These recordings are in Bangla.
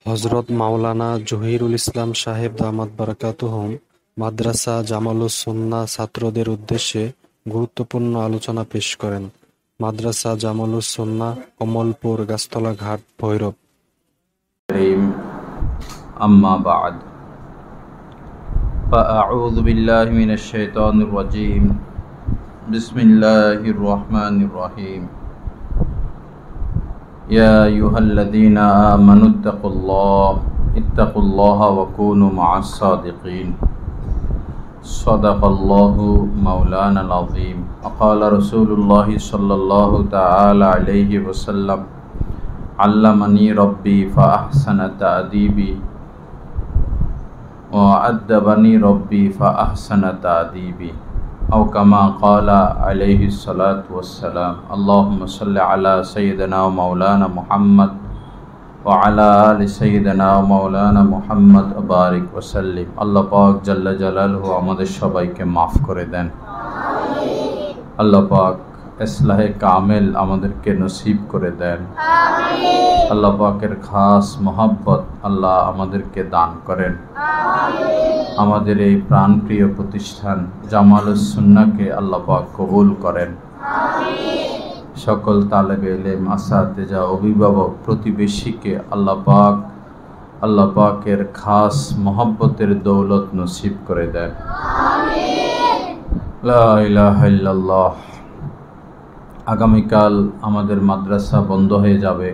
হযরত মাওলানা জহিরুল ইসলাম সাহেব দামাত বারাকাতুহুম মাদ্রাসা জামালুস সুন্নাহ ছাত্রদের উদ্দেশ্যে গুরুত্বপূর্ণ আলোচনা পেশ করেন। মাদ্রাসা জামালুস সুন্নাহ, কমলপুর, গাছতলা ঘাট, ভৈরব। الكريم أما بعد فأعوذ بالله من الشيطان الرجيم بسم الله الرحمن الرحيم يا أيها الذين آمنوا اتقوا الله وكونوا مع الصادقين صدق الله مولانا العظيم وقال رسول الله صلى الله تعالى عليه وسلم علمني ربي فأحسن تأديبي وأدبني ربي فأحسن تأديبي أو كما قال عليه الصلاة والسلام اللهم صل على سيدنا ومولانا محمد وعلى آل سيدنا ومولانا محمد وبارك وسلم আল্লাহ পাক জাল্লা জালালহু আমাদের সবাইকে মাফ করে দেন। আল্লাহ পাক ইসলাহে কামেল আমাদেরকে নসিব করে দেন। আল্লাহ পাকের খাস মোহাব্বত আল্লাহ আমাদেরকে দান করেন। আমাদের এই প্রাণপ্রিয় প্রতিষ্ঠান জামালুস সুন্নাহকে আল্লাহ পাক কবুল করেন। সকল তালেবে ইলম, আসাতেজা, অভিভাবক, প্রতিবেশীকে আল্লাহ পাকের খাস মোহাব্বতের দৌলত নসিব করে দেন। লা ইলাহা ইল্লাল্লাহ। আগামীকাল আমাদের মাদ্রাসা বন্ধ হয়ে যাবে,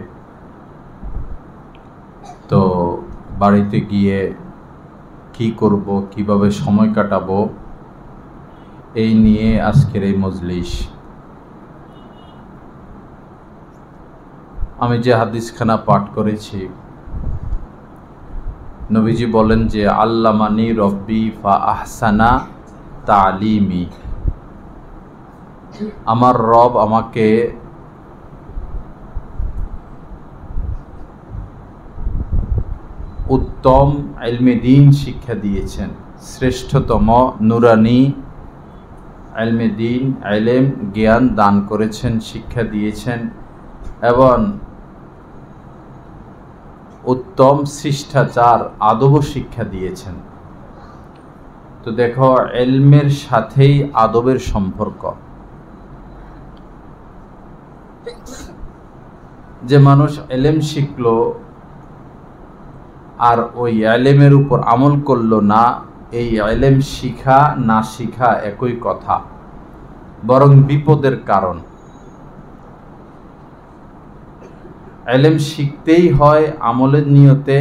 তো বাড়িতে গিয়ে কি করব, কিভাবে সময় কাটাবো, এই নিয়ে আজকের এই মজলিস। আমি যে হাদিসখানা পাঠ করেছি, নবীজি বলেন যে আল্লামানি রব্বি ফা আহসানা তালিমি, আমার রব আমাকে উত্তম ইলমে দ্বীন শিক্ষা দিয়েছেন, শ্রেষ্ঠতম নুরানি ইলমে দ্বীন, ইলম জ্ঞান দান করেছেন, শিক্ষা দিয়েছেন এবং উত্তম শিষ্টাচার আদব শিক্ষা দিয়েছেন। তো দেখো, ইলমের সাথেই আদবের সম্পর্ক। যে মানুষ ইলম শিখলো আর ওই ইলমের উপর আমল করলো না, এই ইলম শিখা না শিখা একই কথা, বরং বিপদের কারণ। ইলম শিখতেই হয় আমলের নিয়তে,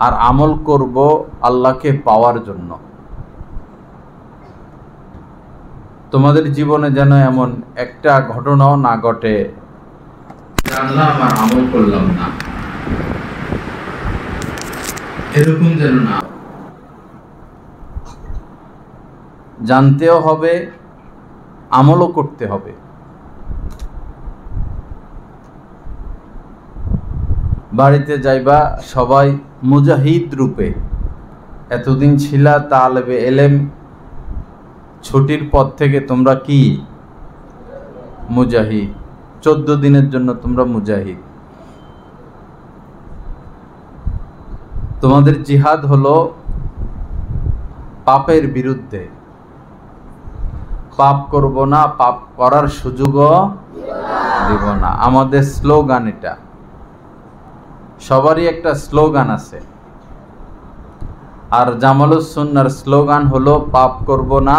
আর আমল করব আল্লাহকে পাওয়ার জন্য। তোমাদের জীবনে যেন এমন একটা ঘটনাও না ঘটে আল্লাহ আমার আমল করলাম না, এরকম যেন না। জানতেও হবে, আমলও করতে হবে। বাড়িতে যাইবা সবাই মুজাহিদ রূপে, এতদিন ছিলা তালেবে ইলম, ছুটির পর থেকে তোমরা কি মুজাহিদ, 14 দিনের জন্য তোমরা মুজাহিদ। তোমাদের জিহাদ হলো পাপের বিরুদ্ধে। পাপ করব না, পাপ করার সুযোগও দিব না, আমাদের স্লোগান এটা। সবারই একটা স্লোগান আছে, আর জামালুস সুন্নাহর স্লোগান হলো পাপ করব না,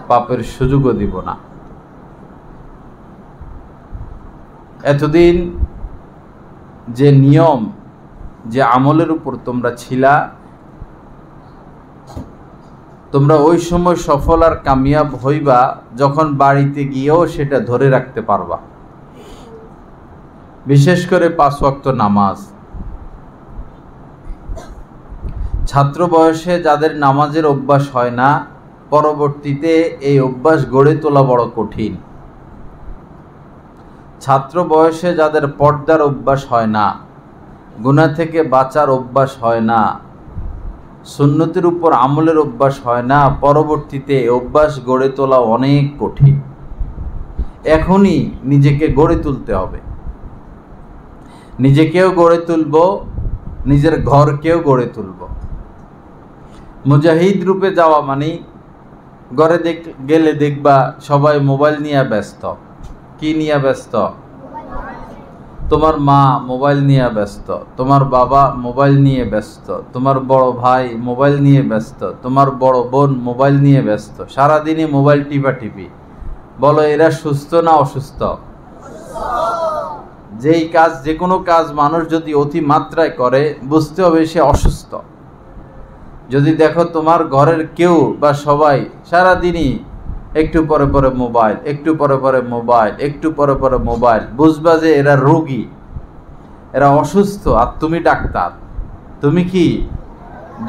পাপের সুযোগও দিব না। এতদিন যে নিয়ম, যে আমলের উপর তোমরা ছিলা, তোমরা ওই সময় সফল আর কামিয়াব হইবা যখন বাড়িতে গিয়েও সেটা ধরে রাখতে পারবা। বিশেষ করে 5 ওয়াক্ত নামাজ। ছাত্র বয়সে যাদের নামাজের অভ্যাস হয় না, পরবর্তীতে এই অভ্যাস গড়ে তোলা বড় কঠিন। ছাত্র বয়সে যাদের পর্দার অভ্যাস হয় না, গুনাহ থেকে বাঁচার অভ্যাস হয় না, সুন্নতের উপর আমলের অভ্যাস হয় না, পরবর্তীতে অভ্যাস গড়ে তোলা অনেক কঠিন। এখনই নিজেকে গড়ে তুলতে হবে। নিজেকেও গড়ে তুলব, নিজের ঘরকেও গড়ে তুলব। মুজাহিদ রূপে যাওয়া মানে ঘরে গেলে দেখবা সবাই মোবাইল নিয়ে ব্যস্ত। কি নিয়ে ব্যস্ত? তোমার মা মোবাইল নিয়ে ব্যস্ত, তোমার বাবা মোবাইল নিয়ে ব্যস্ত, তোমার বড় ভাই মোবাইল নিয়ে ব্যস্ত, তোমার বড় বোন মোবাইল নিয়ে ব্যস্ত, সারাদিনই মোবাইল টিপি। বলো এরা সুস্থ না অসুস্থ? যে কোনো কাজ মানুষ যদি অতি মাত্রায় করে বুঝতে হবে সে অসুস্থ। যদি দেখো তোমার ঘরের কেউ বা সবাই সারাদিনই একটু পরে পরে মোবাইল, একটু পরে পরে মোবাইল, একটু পরে পরে মোবাইল, বুঝবা যে এরা রোগী, এরা অসুস্থ। আর তুমি ডাক্তার। তুমি কি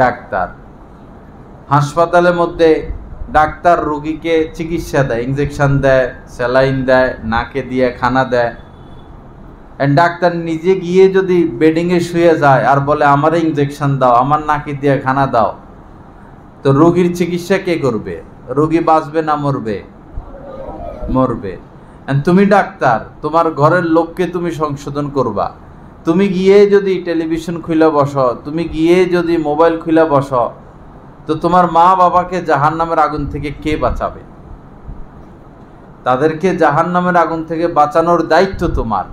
ডাক্তার? হাসপাতালের মধ্যে ডাক্তার রোগীকে চিকিৎসা দেয়, ইনজেকশন দেয়, স্যালাইন দেয়, নাকে দিয়ে খানা দেয়। ডাক্তার নিজে গিয়ে যদি বেডিংয়ে শুয়ে যায় আর বলে আমারে ইনজেকশন দাও, আমার নাকে দিয়ে খানা দাও, তো রোগীর চিকিৎসা কে করবে? রোগী বাঁচবে না মরবে? মরবে। তুমি ডাক্তার, তোমার ঘরের লোককে তুমি সংশোধন করবা। তুমি গিয়ে যদি টেলিভিশন খুলে বসো, তুমি গিয়ে যদি মোবাইল খুলে বসো, তো তোমার মা বাবাকে জাহান্নামের আগুন থেকে কে বাঁচাবে? তাদেরকে জাহান্নামের আগুন থেকে বাঁচানোর দায়িত্ব তোমার।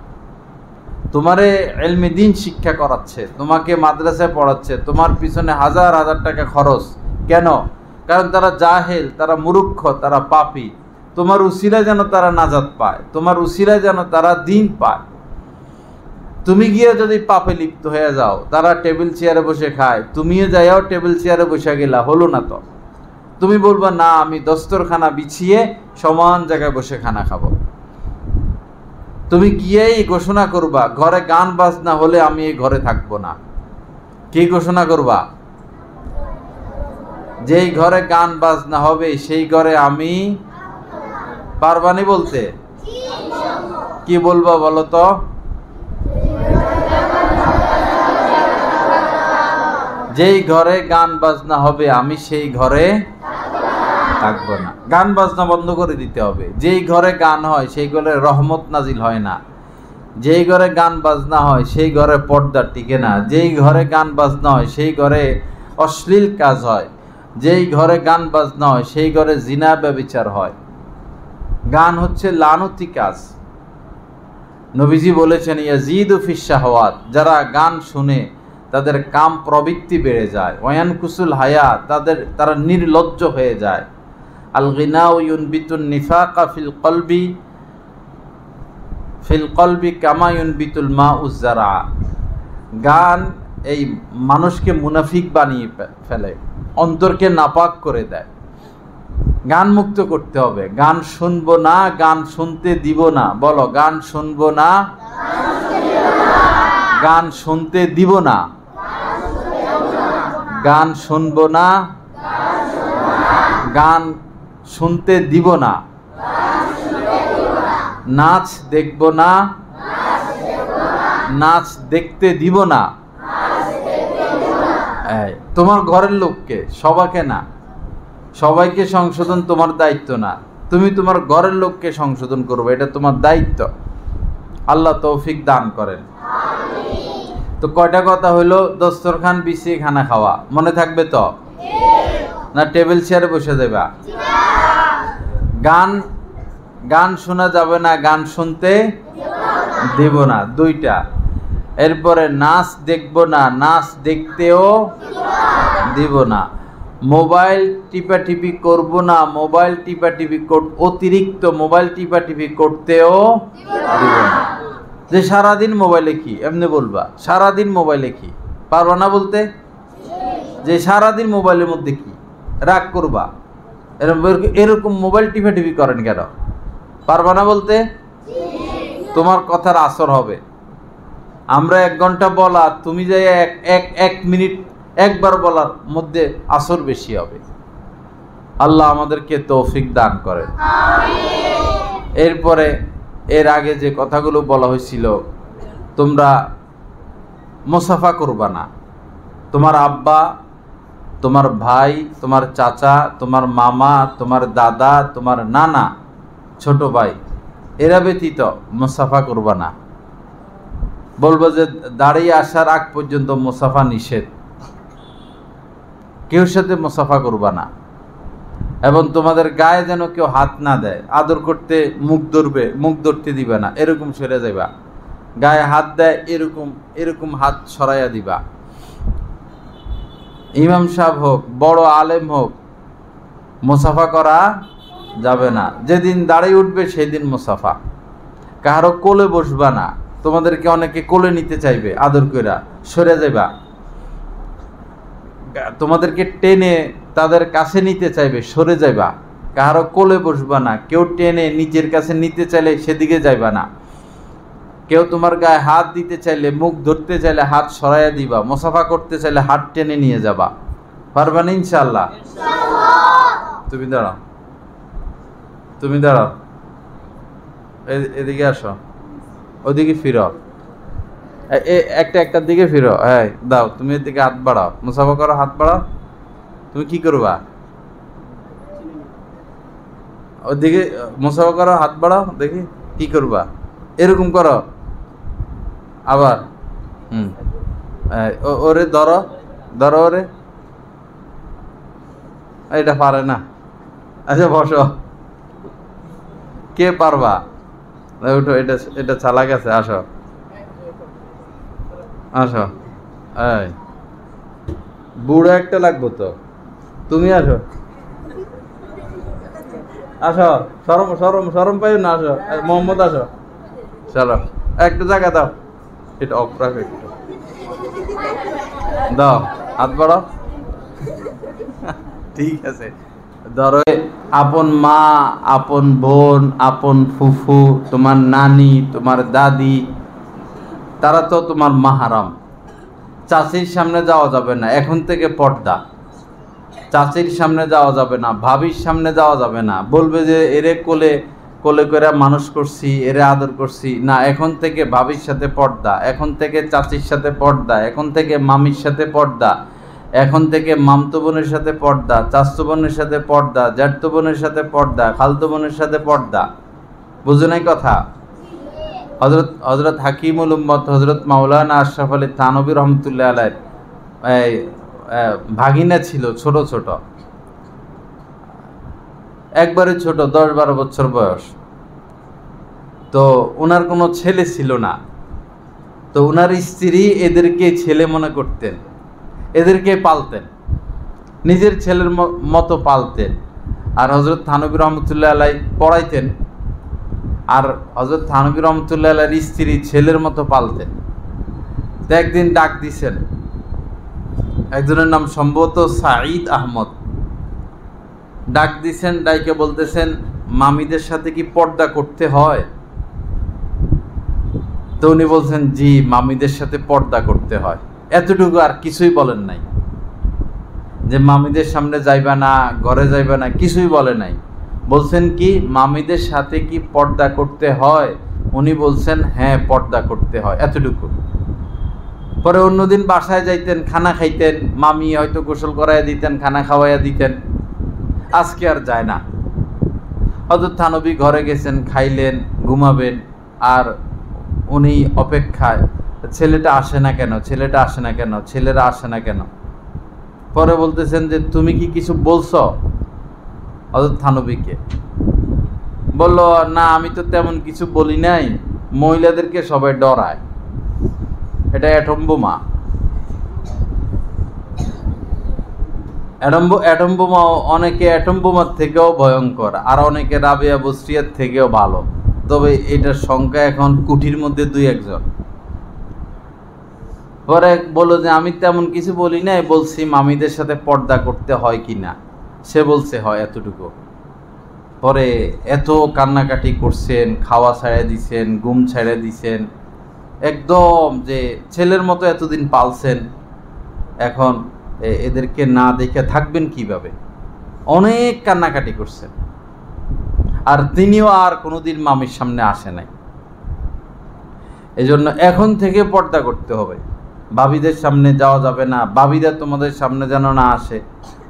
তোমারে ইলমে দ্বীন শিক্ষা করাচ্ছে, তোমাকে মাদ্রাসায় পড়াচ্ছে, তোমার পিছনে হাজার হাজার টাকা খরচ। কেন? কারণ তারা জাহেল, তারা মূর্খ, তারা পাপী। তোমার উসিলায় যেন তারা নাজাত পায়, তোমার উসিলায় যেন তারা দ্বীন পায়। তুমি গিয়ে যদি পাপে লিপ্ত হয়ে যাও, তারা টেবিল চেয়ারে বসে খায়, তুমিও যাইও টেবিল চেয়ারে বসে গেলা, হলো না তো? তুমি বলবা না, আমি দস্তরখানা বিছিয়ে সমান জায়গায় বসে খানা খাবো। তুমি গিয়েই ঘোষণা করবা ঘরে গান বাজনা হলে আমি এই ঘরে থাকবো না। কি ঘোষণা করবা? যেই ঘরে গান বাজনা হবে সেই ঘরে আমি পারবানি বলতে? কি বলবা বলো তো? যেই ঘরে গান বাজনা হবে আমি সেই ঘরে থাকবো না। গান বাজনা বন্ধ করে দিতে হবে। যেই ঘরে গান হয় সেই ঘরে রহমত নাজিল হয় না। যেই ঘরে গান বাজনা হয় সেই ঘরে পর্দা টিকে না। যেই ঘরে গান বাজনা হয় সেই ঘরে অশ্লীল কাজ হয়। যেই ঘরে গান বাজনা হয় সেই ঘরে জিনা ব্যভিচার হয়। গান হচ্ছে লানতি কাজ। নবীজি বলেছেন ইয়াজিদু ফিশ শাহওয়াত, যারা গান শুনে তাদের কাম প্রবৃত্তি বেড়ে যায়। ওয়ান কুসুল হায়া, তারা নির্লজ্জ হয়ে যায়। আল গিনাউ ইউনবিতুন নিফাকা ফিল কলবি কামা ইউনবিতুল মাউজ জারা। গান এই মানুষকে মুনাফিক বানিয়ে ফেলে, অন্তরকে নাপাক করে দেয়। গান মুক্ত করতে হবে। গান শুনবো না, গান শুনতে দিব না। বলো, গান শুনবো না, গান শুনতে দিব না। গান শুনবো না, গান শুনতে দিব না। নাচ দেখবো না, নাচ দেখতে দিব না। তোমার ঘরের লোককে, সবাইকে না, সবাইকে সংশোধন তোমার দায়িত্ব না। তুমি তোমার ঘরের লোককে সংশোধন করবে, এটা তোমার দায়িত্ব। আল্লাহ তৌফিক দান করেন। তো কয়টা কথা হইলো? দস্তরখান বিছিয়ে খানা খাওয়া, মনে থাকবে তো? না টেবিল চেয়ারে বসে দেবা? গান শোনা যাবে না, গান শুনতে দেব না, দুইটা। এরপরে নাচ দেখবো না, নাচ দেখতেও দিব না। মোবাইল টিপাটিপি করবো না, মোবাইল টিপাটিপি অতিরিক্ত মোবাইল টিপাটিপি করতেও দিব না। যে সারাদিন মোবাইলে কি, এমনি বলবা সারাদিন মোবাইলে কি, পারবা না বলতে? যে সারাদিন মোবাইলের মধ্যে কি, রাগ করবা। এরকম মোবাইল টিপাটিপি করেন কেন? পারবা না বলতে? তোমার কথার আসর হবে। আমরা 1 ঘন্টা বলা, তুমি যাই এক মিনিট একবার বলার মধ্যে আসর বেশি হবে। আল্লাহ আমাদেরকে তৌফিক দান করেন। এরপরে এর আগে যে কথাগুলো বলা হয়েছিল, তোমরা মুসাফা করবা না। তোমার আব্বা, তোমার ভাই, তোমার চাচা, তোমার মামা, তোমার দাদা, তোমার নানা, ছোট ভাই, এরা ব্যতীত মুসাফা করবা না। বলবো যে দাঁড়িয়ে আসার আগ পর্যন্ত মুসাফা নিষেধ, কেউ সাথে মুসাফা করবা না, এবং তোমাদের গায়ে যেন কেউ হাত না দেয়। আদর করতে মুখ ধরবে, মুখ ধরতে দিবে না, এরকম সরে যাইবা। গায়ে হাত দেয় এরকম এরকম হাত সরাইয়া দিবা। ইমাম সাহেব হোক, বড় আলেম হোক, মুসাফা করা যাবে না। যেদিন দাঁড়িয়ে উঠবে সেদিন মুসাফা। কারো কোলে বসবা না, তোমাদেরকে অনেকে কোলে নিতে চাইবে, আদর কইরা সরে যাইবা। তোমাদেরকে টেনে তাদের কাছে নিতে চাইবে, সরে যাইবা। কারো কোলে বসবা না, কেউ টেনে নিজের কাছে নিতে চাইলে সেদিকে যাইবা না। কেউ তোমার গায়ে হাত দিতে চাইলে, মুখ ধরতে চাইলে হাত সরাইয়া দিবা। মুসাফা করতে চাইলে হাত টেনে নিয়ে যাবা। পারবা না ইনশাআল্লাহ? তুমি দাঁড়াও, তুমি দাঁড়াও, এদিকে আসো, ওদিকে ফিরো, একটার দিকে ফিরো। হ্যাঁ দাও, তুমি এদিকে হাত বাড়াও, মুসাফা করো, হাত বাড়াও। তুমি কি করবা? ওদিকে মুসাফা করো, হাত বাড়াও, দেখি কি করবা। এরকম করো আবার। ওরে ধরো, ধরো ওরে। এটা পারে না। আচ্ছা বসো। কে পারবা? উঠো, এটা এটা চালাক আছে। আসো আসো। এই বুড়ো একটা লাগবো তো, তুমি আসো, আসো। সরম সরম সরম পাইও না, আসো। মোহাম্মদ আসো, চলো। একটু জায়গা দাও, এটা অফ রাখো, একটু দাও, হাত বাড়াও। ঠিক আছে, ধরো। আপন মা, আপন বোন, আপন ফুফু, তোমার নানি, তোমার দাদি, তারা তো তোমার মাহারাম। চাচির সামনে যাওয়া যাবে না, এখন থেকে পর্দা। চাচির সামনে যাওয়া যাবে না, ভাবির সামনে যাওয়া যাবে না। বলবে যে এরে কোলে কোলে করে মানুষ করছি, এরে আদর করছি না। এখন থেকে ভাবির সাথে পর্দা, এখন থেকে চাচির সাথে পর্দা, এখন থেকে মামির সাথে পর্দা, এখন থেকে মামতো বোনের সাথে পর্দা, চাচতো বোনের সাথে পর্দা, জ্যাঠতো বোনের সাথে পর্দা, খালতো বোনের সাথে পর্দা। বুঝো নাই কথা? হজরত হাকিমুল উম্মত হজরত মাওলানা আশরাফ আলী থানভী রহমতুল্লাহ আলাইহির ভাগিনা ছিল, ছোট ছোট, একবারে ছোট, 10-12 বছর বয়স। তো ওনার কোনো ছেলে ছিল না। তো ওনার স্ত্রী এদেরকে ছেলে মনে করতেন, এদেরকে পালতেন, নিজের ছেলের মতো পালতেন। আর হজরত থানভী রহমতুল্লাহ আলাইহি পড়াইতেন, আর হজরত থানভী রহমতুল্লাহ আলাইহির স্ত্রী ছেলের মতো পালতেন। তো একদিন ডাক দিছেন, একজনের নাম সম্ভবত সাঈদ আহমদ। ডাক দিছেন, ডাইকে বলতেছেন, মামিদের সাথে কি পর্দা করতে হয়? তো উনি বলছেন, জি, মামিদের সাথে পর্দা করতে হয়। এতটুকু, আর কিছুই বলেন নাই। যে মামিদের সামনে যাইবা না, ঘরে যাইবা না, কিছুই বলে নাই। বলছেন কি, মামিদের সাথে কি পর্দা করতে হয়? উনি বলছেন, হ্যাঁ পর্দা করতে হয়, এতটুকু। পরে অন্যদিন বাসায় যাইতেন, খানা খাইতেন, মামি হয়তো গোসল করাইয়া দিতেন, খানা খাওয়াইয়া দিতেন। আজকে আর যায় না। হযরত থানভী ঘরে গেছেন, খাইলেন, ঘুমাবেন, আর উনি অপেক্ষায়, ছেলেটা আসে না কেন, ছেলেটা আসে না কেন, ছেলেরা আসে না কেন। পরে বলতেছেন যে, তুমি কি কিছু বলছো হযরত থানভীকে? বলল, না আমি তো তেমন কিছু বলি নাই, মহিলাদেরকে সবাই ডরায়, এটা অ্যাটম বোমা। অ্যাটম বোমা অনেকে অ্যাটম বোমার থেকেও ভয়ঙ্কর, আর অনেকে রাবেয়া বসরিয়ার থেকেও ভালো। তবে এটার সংখ্যা এখন কোটির মধ্যে 2-1 জন। পরে বললো যে, আমি তেমন কিছু বলি নাই, বলছি মামিদের সাথে পর্দা করতে হয় কি না। সে বলছে হয়, এতটুকু। পরে এত কান্নাকাটি করছেন, খাওয়া ছেড়ে দিছেন, ঘুম ছেড়ে দিছেন, একদম যে ছেলের মতো এতদিন পালছেন, এখন এদেরকে না দেখে থাকবেন কিভাবে? অনেক কান্নাকাটি করছেন। আর তিনিও আর কোনোদিন মামির সামনে আসে নাই। এজন্য এখন থেকে পর্দা করতে হবে। ভাবিদের সামনে যাওয়া যাবে না, ভাবিরা তোমাদের সামনে যেন না আসে।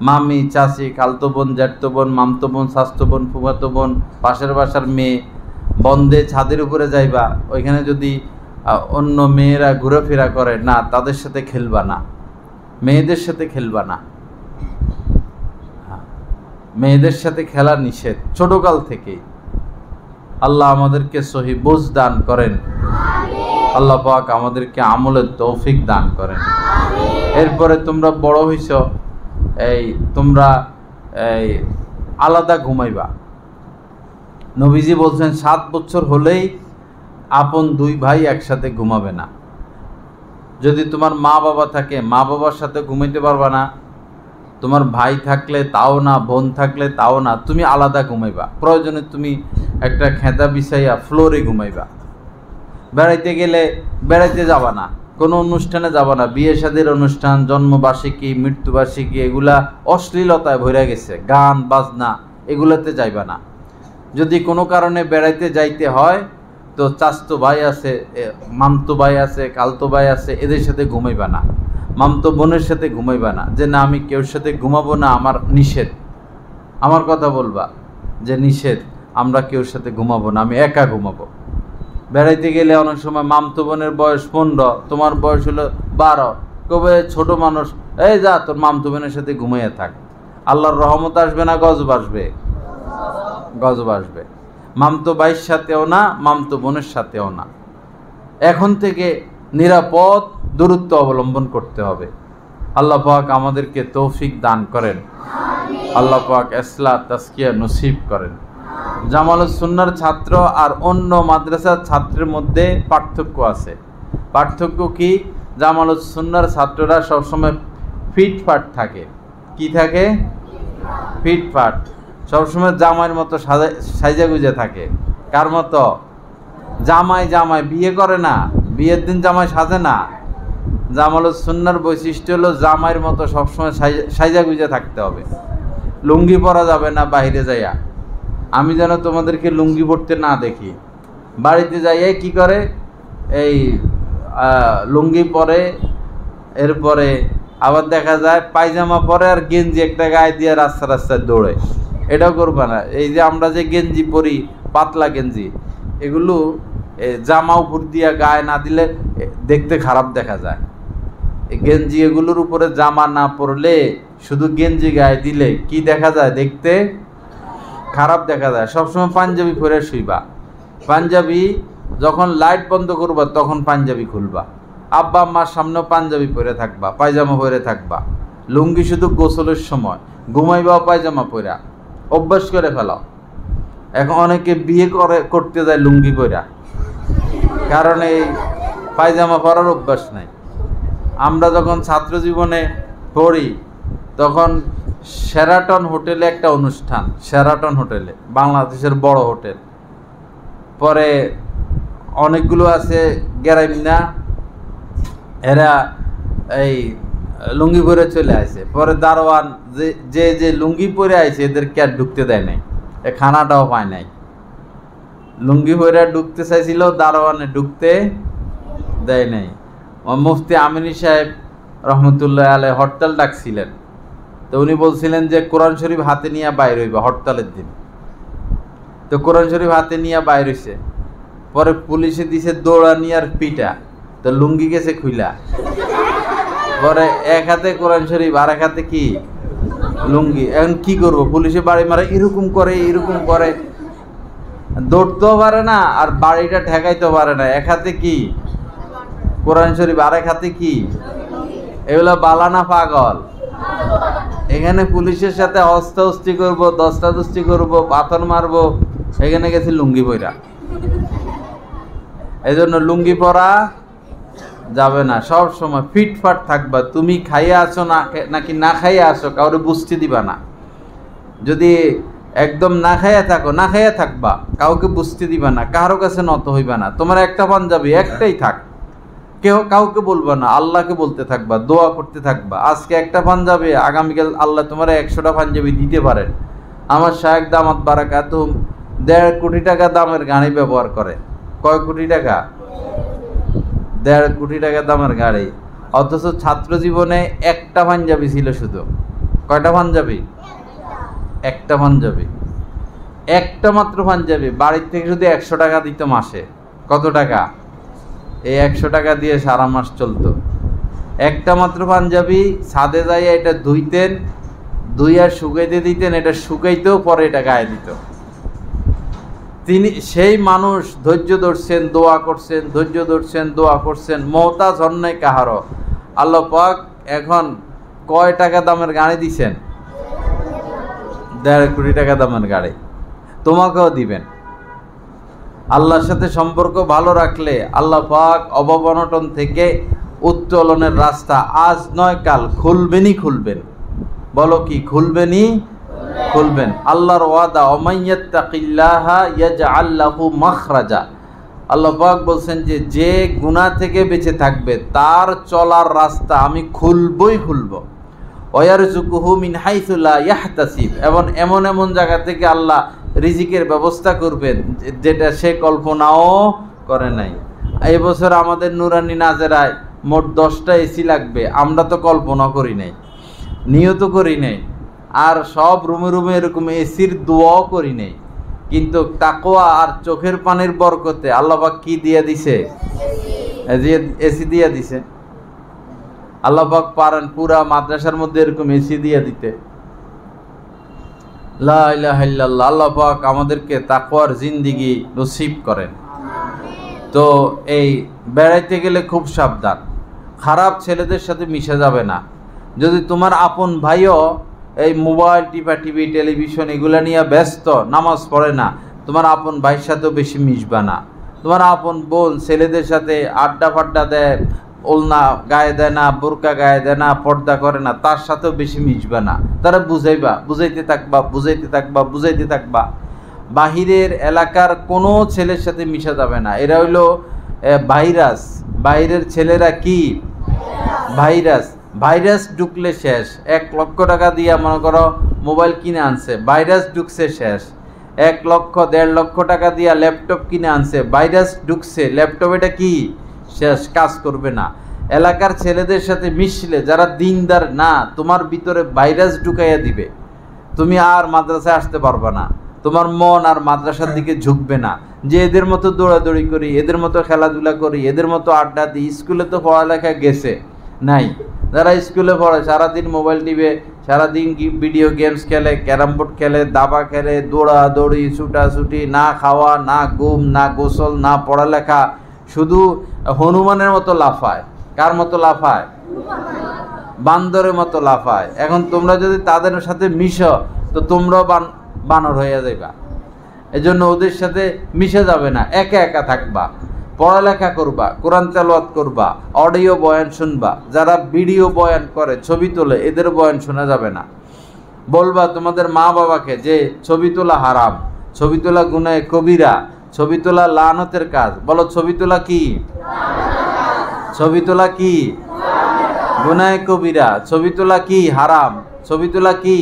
মামি, চাচি, খালতো বোন, জ্যাঠতো বোন, মামতো বোন, শাস্তো বোন, ফুফাতো বোন, পাশের বাসার মেয়ে, বন্ধে ছাদের উপরে যাইবা, ওইখানে যদি অন্য মেয়েরা ঘোরাফেরা করে, না তাদের সাথে খেলবা না, মেয়েদের সাথে খেলবা না। মেয়েদের সাথে খেলা নিষেধ ছোটকাল থেকেই। আল্লাহ আমাদেরকে সহি বুঝ দান করেন, আল্লাহ পাক আমাদেরকে আমলের তৌফিক দান করেন। এরপরে তোমরা বড় হইছ, তোমরা আলাদা ঘুমাইবা। নবীজি বলছেন 7 বছর হলেই আপন 2 ভাই একসাথে ঘুমাবে না। যদি তোমার মা বাবা থাকে, মা বাবার সাথে ঘুমাইতে পারবা না, তোমার ভাই থাকলে তাও না, বোন থাকলে তাও না, তুমি আলাদা ঘুমাইবা। প্রয়োজনে তুমি একটা খেতা বিছাইয়া ফ্লোরে ঘুমাইবা। বেড়াইতে গেলে বেড়াইতে যাবা না, কোনো অনুষ্ঠানে যাবা না, বিয়ে শাদীর অনুষ্ঠান, জন্মবার্ষিকী, মৃত্যুবার্ষিকী, এগুলা অশ্লীলতায় ভরে গেছে, গান বাজনা এগুলাতে যাইবা না। যদি কোনো কারণে বেড়াইতে যাইতে হয় তো চাচতো ভাই আছে, মামতো ভাই আছে, খালতো ভাই আছে, এদের সাথে ঘুমাইবা না। মামতো বোনের সাথে ঘুমাইবা না, যে না আমি কেউর সাথে ঘুমাবো না, আমার নিষেধ। আমার কথা বলবা যে নিষেধ, আমরা কেউর সাথে ঘুমাবো না, আমি একা ঘুমাবো। বেড়াইতে গেলে অনেক সময় মামতো বোনের বয়স 15, তোমার বয়স হলো 12, কবে ছোট মানুষ, এই যা তোর মামতো বোনের সাথে ঘুমাইয়া থাক। আল্লাহর রহমত আসবে না গজব আসবে? গজব আসবে। মামতো ভাইয়ের সাথেও না, মামতো বোনের সাথেও না। এখন থেকে নিরাপদ দূরত্ব অবলম্বন করতে হবে। আল্লাহ পাক আমাদেরকে তৌফিক দান করেন, আল্লাহ পাক ইসলাহ তাসকিয়া নসিব করেন। জামালুস সুন্নাহর ছাত্র আর অন্য মাদ্রাসার ছাত্রের মধ্যে পার্থক্য আছে। পার্থক্য কি? জামালুস সুন্নাহর ছাত্ররা সবসময় ফিটফাট থাকে। কি থাকে? ফিটফাট। সবসময় জামাইয়ের মতো সাজা গুজে থাকে। কার মতো? জামাই বিয়ে করে না, বিয়ের দিন জামাই সাজে না। জামালুস সুন্নাহর বৈশিষ্ট্য হলো জামাইয়ের মতো সবসময় সাজা গুজে থাকতে হবে। লুঙ্গি পরা যাবে না বাইরে যাইয়া। আমি যেন তোমাদেরকে লুঙ্গি পরতে না দেখি। বাড়িতে যাইয়া কি করে? এই লুঙ্গি পরে, এরপরে আবার দেখা যায় পায়জামা পরে আর গেঞ্জি একটা গায়ে দিয়ে রাস্তায় দৌড়ে। এটাও করবা না। এই যে আমরা যে গেঞ্জি পরি, পাতলা গেঞ্জি, এগুলো জামা উপর দিয়া গায়ে না দিলে দেখতে খারাপ দেখা যায়। এই গেঞ্জি এগুলোর উপরে জামা না পরলে, শুধু গেঞ্জি গায়ে দিলে কি দেখা যায়? দেখতে খারাপ দেখা যায়। সবসময় পাঞ্জাবি পরে শুইবা। পাঞ্জাবি যখন লাইট বন্ধ করবা তখন পাঞ্জাবি খুলবা। আব্বা আম্মার সামনেও পাঞ্জাবি পরে থাকবা, পায়জামা পরে থাকবা। লুঙ্গি শুধু গোসলের সময়, ঘুমাইবাও পায়জামা পরা। অভ্যাস করে ফেলাও। এখন অনেকে বিয়ে করতে যায় লুঙ্গি পরা, কারণ এই পায়জামা পরার অভ্যাস নাই। আমরা যখন ছাত্র জীবনে পড়ি তখন শেরাটন হোটেলে একটা অনুষ্ঠান, শেরাটন হোটেলে, বাংলাদেশের বড় হোটেল। পরে অনেকগুলো আছে গ্যারাইমিনা, এরা এই লুঙ্গি পরে চলে আসে। পরে দারোয়ান যে লুঙ্গি পরে আইছে এদেরকে আর ঢুকতে দেয় নাই, খানাটাও পায় নাই। লুঙ্গি পরে ঢুকতে চাইছিল, দারোয়ানে ঢুকতে দেয় নাই। মুফতি আমিনী সাহেব রহমতুল্লাহ আলাইহি হরতাল ডাকছিলেন। তো উনি বলছিলেন যে কোরআন শরীফ হাতে নিয়ে বাইর হইবা হরতালের দিন। তো কোরআন শরীফ হাতে নিয়ে বাইর হইছে। পরে পুলিশে দিছে দৌড়ানি আর পিটা। তো লুঙ্গি গেছে খুইলা। পরে এক হাতে কোরআন শরীফ আর এক হাতে কি? লুঙ্গি। এখন কি করব? পুলিশে বাড়ি মারে, এরকম করে, দৌড়তেও পারে না আর বাড়িটা ঠেকাইতেও পারে না। এক হাতে কি? কোরআন শরীফ, আর এক হাতে কি? এগুলো বালানা পাগল। এখানে পুলিশের সাথে হস্তাহস্তি করবো, দস্তাদস্তি করবো, পাথর মারবো, এখানে গেছি লুঙ্গি পরা। এই জন্য লুঙ্গি পরা যাবে না। সব সময় ফিটফাট থাকবা। তুমি খাইয়া আসো নাকি না খাইয়া আসো কাউরে বুঝতে দিবা না। যদি একদম না খাইয়া থাকবা, কাউকে বুঝতে দিবা না, কারো কাছে নত হইবা না। তোমার একটা পাঞ্জাবি একটাই থাক, কাউকে বলবা না, আল্লাহকে বলতে থাকবা, দোয়া করতে থাকবা। আজকে একটা পাঞ্জাবি, আগামীকাল আল্লাহ তোমার 100টা পাঞ্জাবি দিতে পারেন। আমার শায়েখ দামাত বারাকাতুহুম 1.5 কোটি টাকা দামের গাড়ি ব্যবহার করে। কয় কোটি টাকা? 1.5 কোটি টাকা দামের গাড়ি। অথচ ছাত্র জীবনে একটা পাঞ্জাবি ছিল শুধু। কয়টা পাঞ্জাবি? একটা পাঞ্জাবি, একটা মাত্র পাঞ্জাবি। বাড়ির থেকে যদি 100 টাকা দিত মাসে, কত টাকা? এই 100 টাকা দিয়ে সারা মাস চলতো। একটা মাত্র পাঞ্জাবি ছাদে যাইয়া এটা ধুইতেন, ধুইয়া শুকাইতে দিতেন, এটা শুকাইতেও পরে এটা গায়ে দিত। তিনি সেই মানুষ ধৈর্য ধরছেন, দোয়া করছেন, ধৈর্য ধরছেন, দোয়া করছেন, মহতাজ হন নাই কাহারও। আল্লাহ পাক এখন কয় টাকা দামের গাড়ি দিছেন? 1.5 কোটি টাকা দামের গাড়ি তোমাকেও দিবেন। আল্লাহর সাথে সম্পর্ক ভালো রাখলে আল্লাহ পাক অভাব অনটন থেকে উত্তোলনের রাস্তা আজ নয় কাল খুলবেনই খুলবেন। বলো কি খুলবেনই খুলবেন। আল্লাহর ওয়াদা, ওমাইয়াত্তাকিল্লাহা ইয়াজআল লাহু মাখরাজা। আল্লাহ পাক বলছেন যে গুনাহ থেকে বেঁচে থাকবে তার চলার রাস্তা আমি খুলবই খুলব। ওয়ারযুকুহু মিন হাইসু লা ইয়াহতাসিব, এবং এমন এমন জায়গা থেকে আল্লাহ রিজিকের ব্যবস্থা করবেন যেটা সে কল্পনাও করে নাই। এই বছর আমাদের নুরানি নাজেরায় মোট 10টা এসি লাগবে, আমরা তো কল্পনা করি নাই, নিয়ত করি নাই, আর সব রুমে রুমে এরকম এসির দোয়াও করি নাই। কিন্তু তাকওয়া আর চোখের পানির বরকতে আল্লাহ পাক কি দিয়ে দিছে? এসি দিয়ে দিছে। আল্লাহ পাক পারেন পুরা মাদ্রাসার মধ্যে এরকম এসি দিয়ে দিতে। লা ইলাহা ইল্লাল্লাহ। আল্লাহ পাক আমাদেরকে তাকওয়ার জিন্দেগি নসিব করেন। তো এই বেড়াইতে গেলে খুব সাবধান, খারাপ ছেলেদের সাথে মিশে যাবে না। যদি তোমার আপন ভাইও এই মোবাইল টিপি টেলিভিশন এগুলা নিয়ে ব্যস্ত, নামাজ পড়ে না, তোমার আপন ভাইয়ের সাথেও বেশি মিশবা না। তোমার আপন বোন ছেলেদের সাথে আড্ডা ফাড্ডা দেয়, ওলনা গায়ে দেয় না, বোরকা গায়ে দেয় না, পর্দা করে না, তার সাথেও বেশি মিশবা না। তারা বুঝাইতে থাকবা। বাহিরের এলাকার কোনো ছেলের সাথে মিশা যাবে না। এরা হইলো ভাইরাস। বাইরের ছেলেরা কি ভাইরাস। ভাইরাস ঢুকলে শেষ। 1 লক্ষ টাকা দিয়ে মনে করো মোবাইল কিনে আনছে, ভাইরাস ঢুকছে শেষ। 1 লক্ষ 1.5 লক্ষ টাকা দিয়ে ল্যাপটপ কিনে আনছে, ভাইরাস ঢুকছে, ল্যাপটপ এটা কি শেষ, কাজ করবে না। এলাকার ছেলেদের সাথে মিশলে যারা দিনদার না, তোমার ভিতরে ভাইরাস ঢুকাইয়া দিবে, তুমি আর মাদ্রাসায় আসতে পারবে না, তোমার মন আর মাদ্রাসার দিকে ঝুঁকবে না। যে এদের মতো দৌড়াদৌড়ি করি, এদের মতো খেলাধুলা করি, এদের মতো আড্ডা দিই। স্কুলে তো পড়ালেখা গেছে নাই, যারা স্কুলে পড়ে সারাদিন মোবাইল টিপে, সারাদিন ভিডিও গেমস খেলে, ক্যারাম বোর্ড খেলে, দাবা খেলে, দৌড়াদৌড়ি, ছুটাছুটি, না খাওয়া, না ঘুম, না গোসল, না পড়ালেখা, শুধু হনুমানের মতো লাফায়। কার মতো লাফায়? বান্দরের মতো লাফায়। এখন তোমরা যদি তাদের সাথে মিশো তো তোমরাও বানর হয়ে যাইবা। এজন্য ওদের সাথে মিশে যাবে না, একা একা থাকবা, পড়ালেখা করবা, কোরআন তেলাওয়াত করবা, অডিও বয়ান শুনবা। যারা ভিডিও বয়ান করে, ছবি তোলে, এদের বয়ান শোনা যাবে না। বলবা তোমাদের মা বাবাকে যে ছবি তোলা হারাম, ছবি তোলা গুনাহে কবিরা, ছবি তোলা লানতের কাজ। বলো ছবি তোলা কি? ছবি তোলা কি? গুনাহে কবিরা। ছবি তোলা কি? হারাম। ছবি তোলা কি?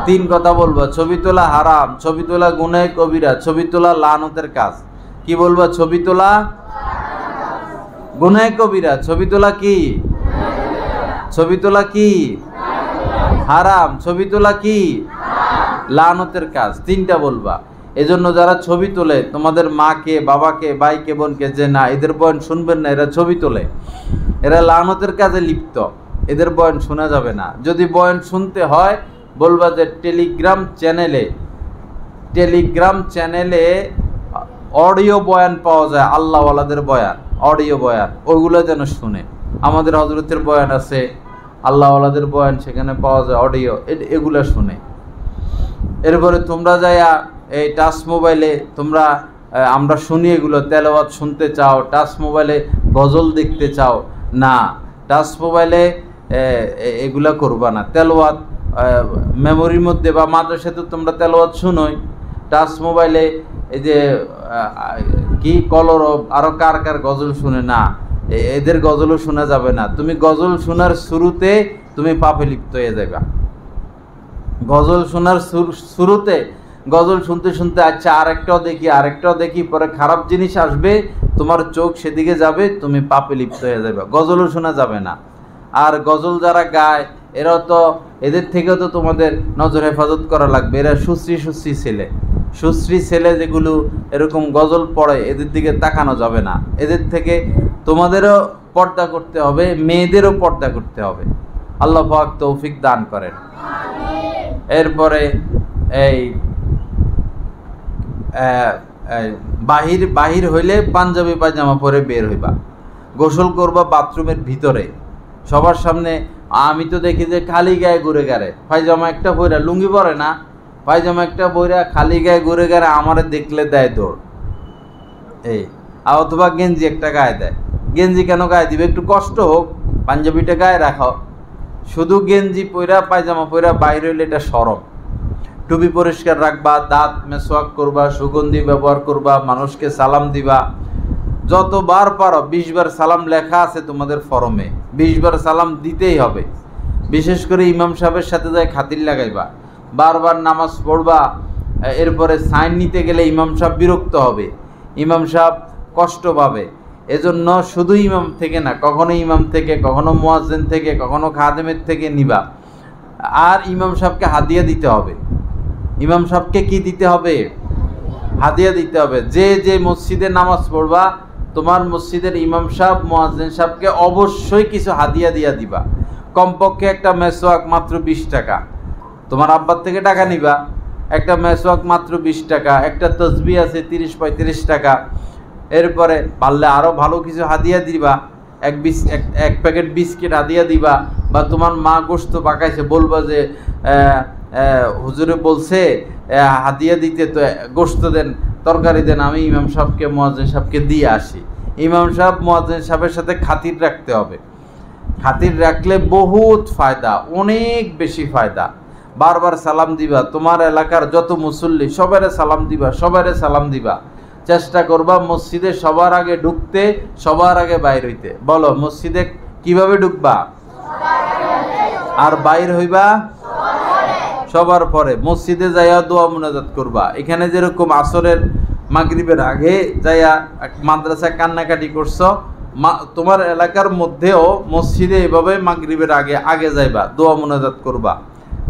3 কথা বলবা। ছবি তোলা হারাম, ছবি তোলা গুনাহে কবিরা, ছবি তোলা লানতের কাজ। কি বলবা? ছবি তোলা গুনাহে কবিরা। ছবি তোলা কি? ছবি তোলা কি? হারাম। ছবি তোলা কি? লানতের কাজ। 3টা বলবা। এজন্য যারা ছবি তোলে, তোমাদের মাকে, বাবাকে, ভাইকে, বোনকে, যে না এদের বয়ান শুনবেন না, এরা ছবি তোলে, এরা লানতের কাজে লিপ্ত, এদের বয়ান শোনা যাবে না। যদি বয়ান শুনতে হয় বলবা যে টেলিগ্রাম চ্যানেলে অডিও বয়ান পাওয়া যায়, আল্লাহওয়ালাদের বয়ান, অডিও বয়ান, ওইগুলো যেন শুনে। আমাদের হযরতের বয়ান আছে, আল্লাহওয়ালাদের বয়ান সেখানে পাওয়া যায় অডিও, এগুলো শুনে। এরপরে তোমরা যাইয়া এই টাচ মোবাইলে তোমরা, আমরা শুনি এগুলো, তেলাওয়াত শুনতে চাও, টাচ মোবাইলে গজল দেখতে চাও না, টাচ মোবাইলে এগুলা করবা না। তেলাওয়াত মেমোরির মধ্যে বা মাদ্রাসাতে তোমরা তেলাওয়াত শুনোই, টাচ মোবাইলে এই যে কি কলরব, আরো কার কার গজল শুনে না, এদের গজলও শোনা যাবে না। তুমি গজল শোনার শুরুতে তুমি পাপে লিপ্ত হয়ে যাবে। গজল শোনার শুরুতে গজল শুনতে শুনতে আচ্ছা আরেকটাও দেখি, পরে খারাপ জিনিস আসবে, তোমার চোখ সেদিকে যাবে, তুমি পাপে লিপ্ত হয়ে যাবে। গজলও শোনা যাবে না। আর গজল যারা গায় এরাও তো, এদের থেকেও তো তোমাদের নজর হেফাজত করা লাগবে। এরা সুশ্রী ছেলে, সুশ্রী ছেলে যেগুলো এরকম গজল পড়ে, এদের দিকে তাকানো যাবে না। এদের থেকে তোমাদেরও পর্দা করতে হবে, মেয়েদেরও পর্দা করতে হবে। আল্লাহ পাক তৌফিক দান করেন। এরপরে এই বাহির হইলে পাঞ্জাবি পায়জামা পরে বের হইবা। গোসল করবা বাথরুমের ভিতরে, সবার সামনে। আমি তো দেখি যে খালি গায়ে ঘুরে গেলে, পায়জামা একটা বইরা, লুঙ্গি পরে না, পায়জামা একটা বইরা খালি গায়ে ঘুরে গেলে আমারে দেখলে দেয় দৌড়। অথবা গেঞ্জি একটা গায়ে দেয়। গেঞ্জি কেন গায়ে দিবে? একটু কষ্ট হোক, পাঞ্জাবিটা গায়ে রাখো। শুধু গেঞ্জি পইরা পায়জামা পইরা বাইরে হইলে এটা শরম। টুপি পরিষ্কার রাখবা, দাঁত মেসওয়াক করবা, সুগন্ধি ব্যবহার করবা, মানুষকে সালাম দিবা। যতবার পারো, 20 বার সালাম লেখা আছে তোমাদের ফরমে, 20 বার সালাম দিতেই হবে। বিশেষ করে ইমাম সাহেবের সাথে যায় খাতির লাগাইবা, বারবার নামাজ পড়বা। এরপরে সাইন নিতে গেলে ইমাম সাহেব বিরক্ত হবে, ইমাম সাহেব কষ্ট পাবে। এজন্য শুধু ইমাম থেকে না, কখনো ইমাম থেকে, কখনো মুয়াজ্জিন থেকে, কখনো খাদেমের থেকে নিবা। আর ইমাম সাহেবকে হাদিয়া দিতে হবে। ইমাম সাহেবকে কি দিতে হবে? হাদিয়া দিতে হবে। যে মসজিদে নামাজ পড়বা, তোমার মসজিদের ইমাম সাহেব, মুয়াজ্জিন সাহেবকে অবশ্যই কিছু হাদিয়া দিয়া দিবা। কমপক্ষে একটা মেসওয়াক মাত্র 20 টাকা। তোমার আব্বার থেকে টাকা নিবা, একটা মেসওয়াক মাত্র 20 টাকা, একটা তসবিহ আছে 30-35 টাকা। এরপরে পারলে আরও ভালো কিছু হাদিয়া দিবা, এক প্যাকেট বিস্কিট হাদিয়া দিবা। বা তোমার মা গোশত পাকাইছে, বলবা যে হুজুরে বলছে হাদিয়া দিতে, তো গোশত দেন, তরকারি দেন, আমি ইমাম সাহেবকে, মুয়াজ্জিন সাহেবকে দিয়ে আসি। ইমাম সাহেব মুয়াজ্জিন সাহেবের সাথে খাতির রাখতে হবে। খাতির রাখলে বহুত ফায়দা, অনেক বেশি ফায়দা। বারবার সালাম দিবা, তোমার এলাকার যত মুসল্লি সবারে সালাম দিবা, সবারে সালাম দিবা। চেষ্টা করবা মসজিদে সবার আগে ঢুকতে, সবার আগে বাইর হইতে। বলো, মসজিদে কিভাবে ঢুকবা আর বাইর হইবা? সবার পরে। মসজিদে যাইয়া দোয়া মুনাজাত করবা। এখানে যেরকম আসরের মাগরিবের আগে যাইয়া মাদ্রাসায় কান্নাকাটি করছো, তোমার এলাকার মধ্যেও মসজিদে এভাবে মাগরিবের আগে যাইবা, দোয়া মুনাজাত করবা।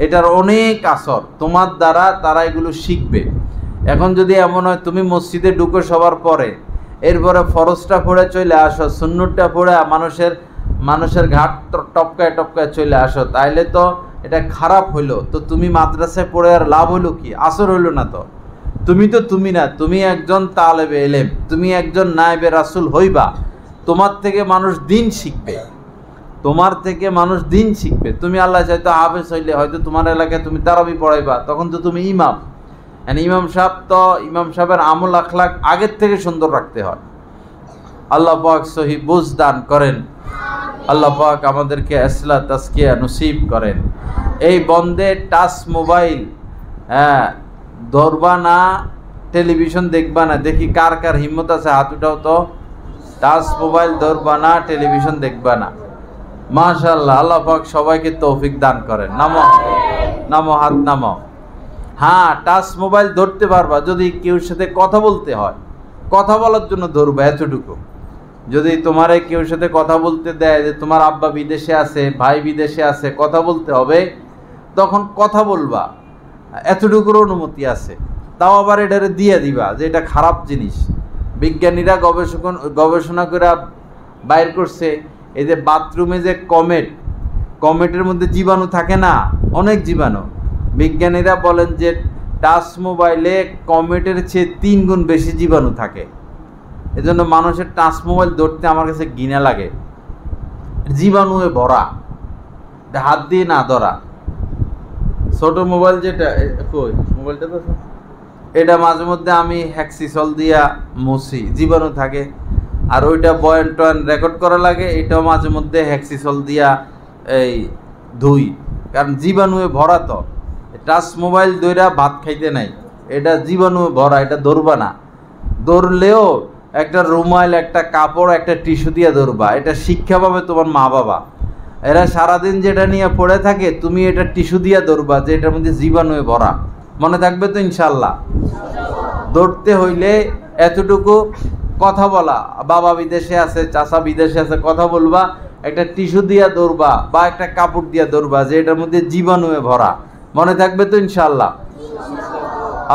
এটার অনেক আসর তোমার দ্বারা, তারা এগুলো শিখবে। এখন যদি এমন হয় তুমি মসজিদে ঢুকো সবার পরে, এরপরে ফরজটা পড়ে চলে আসো, সুন্নতটা পড়ে মানুষের ঘাট টপকায় টপকায় চলে আসো, তাইলে তো এটা খারাপ হইলো। তো তুমি মাদ্রাসায় পড়ে আর লাভ হইলো কি? আসর হইলো না তো। তুমি না, তুমি একজন তালেবে এলেম, তুমি একজন নায়েবে রাসূল হইবা। তোমার থেকে মানুষ দিন শিখবে, তোমার থেকে মানুষ দিন শিখবে। তুমি আল্লাহ চাইতো হাফেজ হইলে হয়তো তোমার এলাকায় তুমি তারাবি পড়াইবা, তখন তো তুমি ইমাম। ইমাম সাহেবের আমল আখলাক আগের থেকে সুন্দর রাখতে হয়। আল্লাহ পাক সহি বুঝ দান করেন। আল্লাহ পাক আমাদেরকে ইসলাহ তাজকিয়া নসিব করেন। এই বন্ধে টাচ মোবাইল ধরবা না, টেলিভিশন দেখবা না। দেখি কার কার হিম্মত আছে, হাত উঠাও তো। টাচ মোবাইল ধরবা না, টেলিভিশন দেখবা না। মাশাআল্লাহ, আল্লাহ পাক সবাইকে তৌফিক দান করেন। নামো, হাত নামো। হ্যাঁ, টাচ মোবাইল ধরতে পারবা যদি কেউ সাথে কথা বলতে হয়, কথা বলার জন্য ধরবা, এতটুকু। যদি তোমারে কেউ সাথে কথা বলতে দেয়, যে তোমার আব্বা বিদেশে আছে, ভাই বিদেশে আছে, কথা বলতে হবে, তখন কথা বলবা, এতটুকুর অনুমতি আছে। তাও আবার এটারে দিয়ে দিবা যে এটা খারাপ জিনিস। বিজ্ঞানীরা গবেষণা করে বাইর করছে, এই যে বাথরুমে যে কমেটের মধ্যে জীবাণু থাকে না, অনেক জীবাণু। বিজ্ঞানীরা বলেন যে টাচ মোবাইলে কমেটের চেয়ে 3 গুণ বেশি জীবাণু থাকে। এজন্য মানুষের টাচ মোবাইল ধরতে আমার কাছে ঘৃণা লাগে। জীবাণুয়ে ভরা, হাত দিয়ে না ধরা। ছোট মোবাইল যেটা, মোবাইলটা তো এটা মাঝে মধ্যে আমি হ্যাক্সিসল দিয়া মুছি, জীবাণু থাকে। আর ওইটা বয়ান টয়ান রেকর্ড করা লাগে, এটাও মাঝে মধ্যে হ্যাক্সিসল দিয়া ধুই, কারণ জীবাণুয়ে ভরা। তো টাচ মোবাইল ধইরা ভাত খাইতে নাই, এটা জীবাণুয়ে ভরা, এটা ধরবা না। ধরলেও একটা রুমাল, একটা কাপড়, একটা টিস্যু দিয়ে ধরবা। এটা শিক্ষা পাবে তোমার মা বাবা। এরা সারাদিন যেটা নিয়ে পড়ে থাকে, তুমি এটা টিস্যু দিয়ে ধরবা, যে এটার মধ্যে জীবাণুয়ে ভরা। মনে থাকবে তো ইনশাল্লাহ? ধরতে হইলে এতটুকু কথা বলা, বাবা বিদেশে আছে, চাচা বিদেশে আছে, কথা বলবা, একটা টিস্যু দিয়া ধরবা বা একটা কাপড় দিয়া ধরবা, যে এটার মধ্যে জীবাণুয়ে ভরা। মনে থাকবে তো ইনশাল্লাহ?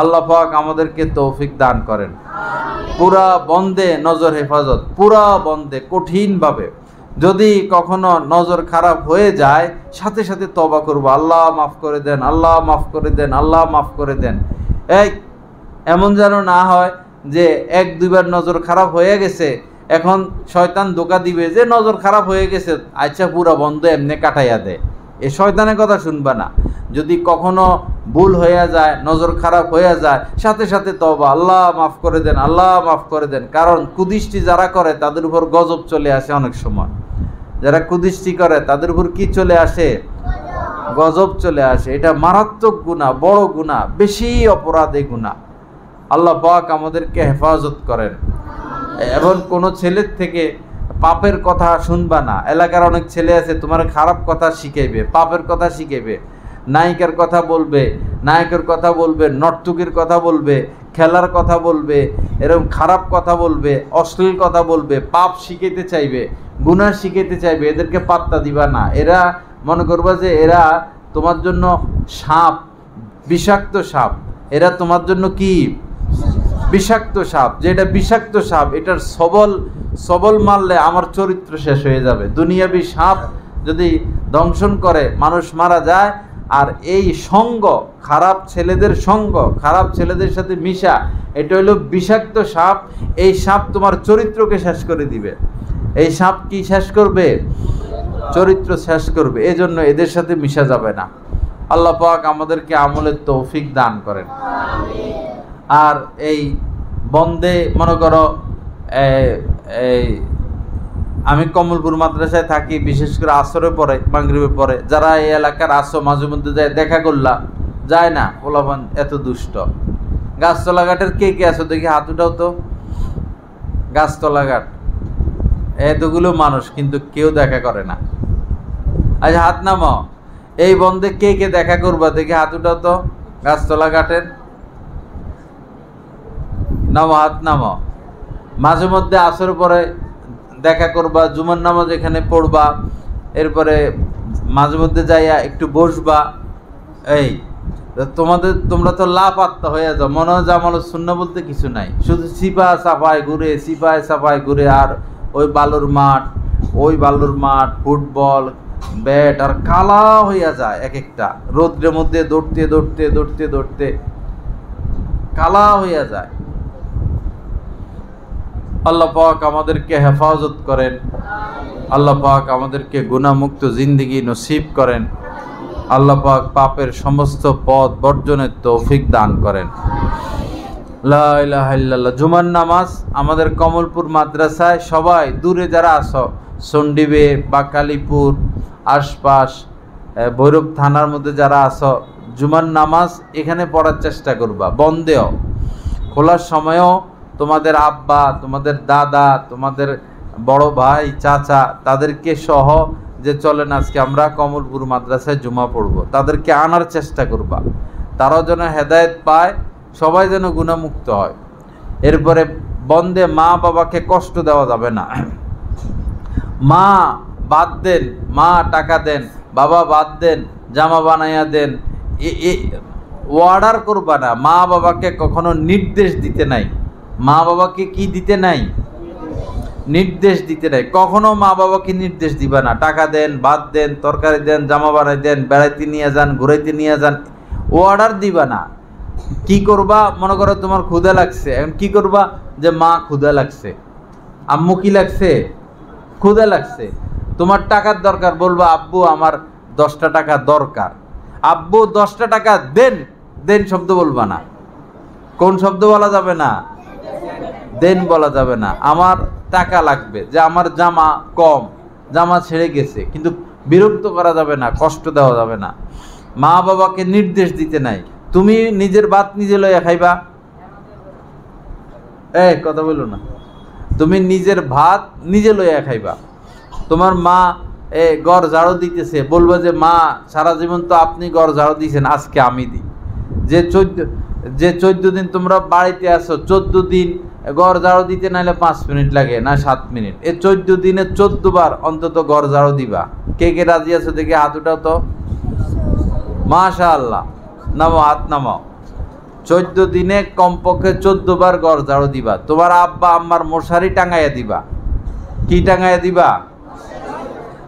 আল্লাহ পাক আমাদেরকে তৌফিক দান করেন। পুরা বন্ধে নজর হেফাজত, পুরা বন্ধে কঠিনভাবে। যদি কখনো নজর খারাপ হয়ে যায়, সাথে সাথে তওবা করব, আল্লাহ মাফ করে দেন, আল্লাহ মাফ করে দেন, আল্লাহ মাফ করে দেন। এমন যেন না হয় যে এক দুইবার নজর খারাপ হয়ে গেছে, এখন শয়তান ধোঁকা দিবে যে নজর খারাপ হয়ে গেছে, আচ্ছা পুরা বন্ধ এমনি কাটাইয়া দেয়। এ শয়তানের কথা শুনবা না। যদি কখনো ভুল হয়ে যায়, নজর খারাপ হয়ে যায়, সাথে সাথে তওবা, আল্লাহ মাফ করে দেন, আল্লাহ মাফ করে দেন। কারণ কুদৃষ্টি যারা করে তাদের উপর গজব চলে আসে অনেক সময়। যারা কুদৃষ্টি করে তাদের উপর কি চলে আসে? গজব চলে আসে। এটা মারাত্মক গুনাহ, বড় গুনাহ, বেশি অপরাধী গুনাহ। আল্লাহ পাক আমাদেরকে হেফাজত করেন। এবং কোনো ছেলের থেকে পাপের কথা শুনবা না। এলাকার অনেক ছেলে আছে তোমার খারাপ কথা শিখাইবে, পাপের কথা শিখাইবে, নায়িকার কথা বলবে, নায়কের কথা বলবে, নর্তকীর কথা বলবে, খেলার কথা বলবে, এরকম খারাপ কথা বলবে, অশ্লীল কথা বলবে, পাপ শিখাইতে চাইবে, গুনাহ শিখাইতে চাইবে। এদেরকে পাত্তা দিবা না। এরা মনে করবা যে এরা তোমার জন্য সাপ, বিষাক্ত সাপ। এরা তোমার জন্য কি? বিষাক্ত সাপ। যে এটা বিষাক্ত সাপ, এটার সবল মারলে আমার চরিত্র শেষ হয়ে যাবে। দুনিয়াবি সাপ যদি দংশন করে মানুষ মারা যায়। আর এই সঙ্গ, খারাপ ছেলেদের সঙ্গ, খারাপ ছেলেদের সাথে মিশা, এটা হলো বিষাক্ত সাপ। এই সাপ তোমার চরিত্রকে শেষ করে দিবে। এই সাপ কি শেষ করবে? চরিত্র শেষ করবে। এজন্য এদের সাথে মিশা যাবে না। আল্লাহ পাক আমাদেরকে আমলের তৌফিক দান করেন। আর এই বন্দে মনে করো আমি কমলপুর মাদ্রাসায় থাকি, বিশেষ করে আসরের পরে, মাগরিবের পরে। যারা এই এলাকার আসো, মাঝে মধ্যে যায়, দেখা করলাম, যায় না পোলাপান এত দুষ্ট। গাছতলা ঘাটের কে কে আছো দেখি হাত উঠাও তো। গাছতলা ঘাট এতগুলো মানুষ, কিন্তু কেউ দেখা করে না। আচ্ছা হাত নামাও। এই বন্ধে কে কে দেখা করবা দেখি হাত উঠাও তো। গাছতলা ঘাটের নামো, হাত নামাও। মাঝে মধ্যে আসর পরে দেখা করবা, জুমার নামাজ এখানে পড়বা, এরপরে মাঝে মধ্যে যাইয়া একটু বসবা। এই তোমরা তো লাপাত্তা হয়ে যাও, মনে হয় জামাল সুন্নাহ বলতে কিছু নাই। শুধু সিপা সাফাই ঘুরে, সিপায় সাফাই ঘুরে, আর ওই বালুর মাঠ, ফুটবল ব্যাট আর কালা হইয়া যায়। এক একটা রোদ্রের মধ্যে দৌড়তে কালা হইয়া যায়। আল্লাহ পাক আমাদেরকে হেফাজত করেন। আল্লাহ পাক আমাদেরকে গুনাহমুক্ত জিন্দেগি নসিব করেন। আল্লাহ পাক পাপের সমস্ত পথ বর্জনের তৌফিক দান করেন। লা ইলাহা ইল্লাল্লাহ। জুমার নামাজ আমাদের কমলপুর মাদ্রাসায় সবাই, দূরে যারা আছো, সন্ডিবে বা কালীপুর আশপাশ, ভৈরব থানার মধ্যে যারা আছো, জুমার নামাজ এখানে পড়ার চেষ্টা করবা। বন্ধেও, খোলার সময়ও তোমাদের আব্বা, তোমাদের দাদা, তোমাদের বড় ভাই, চাচা, তাদেরকে সহ যে চলেন আজকে আমরা কমলপুর মাদ্রাসায় জুমা পড়ব, তাদেরকে আনার চেষ্টা করবা। তারাও যেন হেদায়েত পায়, সবাই যেন গুনাহমুক্ত হয়। এরপরে বন্ধে মা বাবাকে কষ্ট দেওয়া যাবে না। মা বাদ দেন, মা টাকা দেন, বাবা বাদ দেন, জামা বানাইয়া দেন, অর্ডার করবা না। মা বাবাকে কখনো নির্দেশ দিতে নাই। মা বাবাকে কি দিতে নাই? নির্দেশ দিতে নাই। কখনো মা বাবাকে নির্দেশ দিবা না। টাকা দেন, বাদ দেন, তরকারি দেন, জামা বানাই দেন, বেড়াইতে নিয়ে যান, ঘুরাইতে নিয়ে যান, অর্ডার দিবা না। কি করবা? মনে করো তোমার ক্ষুধা লাগছে, এখন কি করবা? যে মা ক্ষুধা লাগছে, আম্মু কি লাগছে? ক্ষুধা লাগছে। তোমার টাকার দরকার, বলবা আব্বু আমার 10টা টাকা দরকার। আব্বু 10টা টাকা দেন, দেন শব্দ বলবা না। কোন শব্দ বলা যাবে না? দেন বলা যাবে না। আমার টাকা লাগবে, যে আমার জামা কম, জামা ছেড়ে গেছে, কিন্তু বিরক্ত করা যাবে না, কষ্ট দেওয়া যাবে না। মা বাবাকে নির্দেশ দিতে নাই। তুমি নিজের ভাত নিজে লইয়া খাইবা। কথা বলো না। তুমি নিজের ভাত নিজে লইয়া খাইবা। তোমার মা ঘর ঝাড়ু দিতেছে, বলবো যে মা সারা জীবন তো আপনি ঘর ঝাড়ু দিয়েছেন, আজকে আমি দিই। যে 14 দিন তোমরা বাড়িতে আসো, 14 দিন ঘর ঝাড়ু দিতে নাইলে 5 মিনিট লাগে না 7 মিনিট। এই 14 দিনে 14 বার অন্তত ঘর ঝাড়ু দিবা। কে কে রাজি আছো দেখে হাত উঠাও তো। মাশাআল্লাহ। নামাও, হাত নামাও। 14 দিনে কমপক্ষে 14 বার ঘর ঝাড়ু দিবা। তোমার আব্বা আম্মার মশারি টাঙাইয়া দিবা। কি টাঙাইয়া দিবা?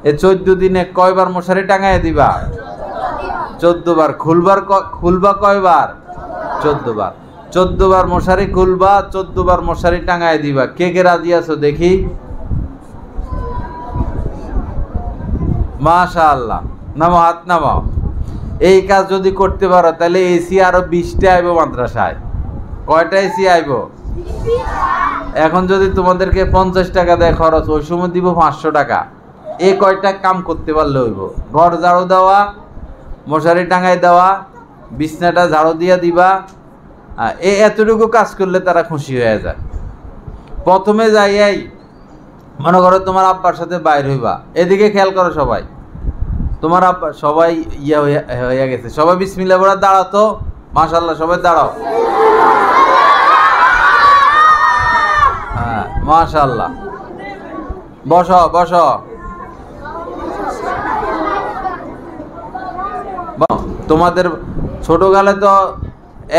এই 14 দিনে কয়বার মশারি টাঙাইয়া দিবা? 14 বার। খুলবা কয়বার? 14 বার। 14 বার মশারি খুলবা, 14 বার মশারি টাঙাইয়া দিবা। কে কে রাজি আছো দেখি? মাশাআল্লাহ, নামো, হাত নামাও। এই কাজ যদি করতে পারো তাহলে এসি আরো 20টা আইব মাদ্রাসায়। কয়টা এসি আইব? এখন যদি তোমাদেরকে 50 টাকা দেয় খরচ, ওই সময় দিব 500 টাকা। এই কয়টা কাম করতে পারলে হইব? ঘর ঝাড়ু দেওয়া, মশারি টাঙাই দেওয়া, বিছনাটা ঝাড়ু দিয়া দিবা। এতটুকু কাজ করলে তারা খুশি হয়ে যায়। প্রথমে যাইয়াই মনে করো তোমার আব্বার সাথে বাইর হইবা, এদিকে খেয়াল করো সবাই। তোমার আব্বা সবাই হইয়া গেছে, সবাই বিসমিল্লাহ বলে দাঁড়াও তো। মাশাআল্লাহ, সবাই দাঁড়াও। হ্যাঁ, মাশাআল্লাহ। বসো বসো। তোমাদের ছোটকালে তো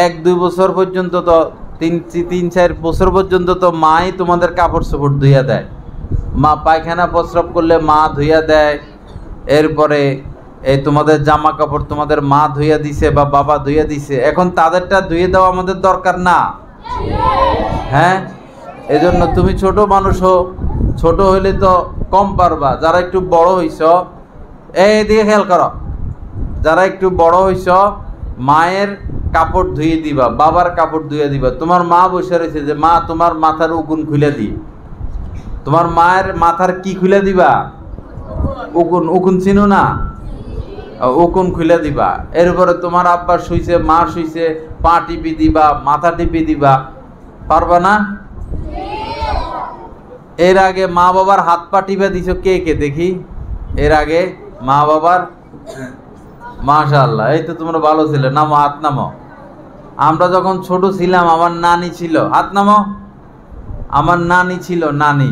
1-2 বছর পর্যন্ত, তো 3-4 বছর পর্যন্ত তো মাই তোমাদের কাপড় চোপড় ধুইয়া দেয়। মা পায়খানা প্রস্রাব করলে মা ধুইয়া দেয়। এরপরে এই তোমাদের জামা কাপড় তোমাদের মা ধুইয়া দিছে বা বাবা ধুইয়া দিছে। এখন তাদেরটা ধুয়ে দেওয়া আমাদের দরকার না? হ্যাঁ, এজন্য তুমি ছোট মানুষ হো, ছোট হইলে তো কম পারবা। যারা একটু বড় হইছ, এইদিকে খেয়াল করো, যারা একটু বড় হইছ মায়ের কাপড় ধুয়ে দিবা, বাবার কাপড় ধুয়ে দিবা। তোমার মা বসে রয়েছে যে মা তোমার মাথার উকুন খুলে দি। তোমার মায়ের মাথার কি খুলে দিবা? উকুন। উকুন চিনো না? উকুন খুলে দিবা। এরপরে তোমার আব্বা শুইছে, মা শুইছে, পা টিপি দিবা, মাথা টিপি দিবা। পারবা না? এর আগে মা বাবার হাত পা টিপে দিছো কে কে দেখি? এর আগে মা বাবার? মাশাআল্লাহ, এই তো তোমরা ভালো ছিলে। নামো, হাত নামো। আমরা যখন ছোট ছিলাম আমার নানি ছিল। হাত নামো। আমার নানি ছিল, নানি।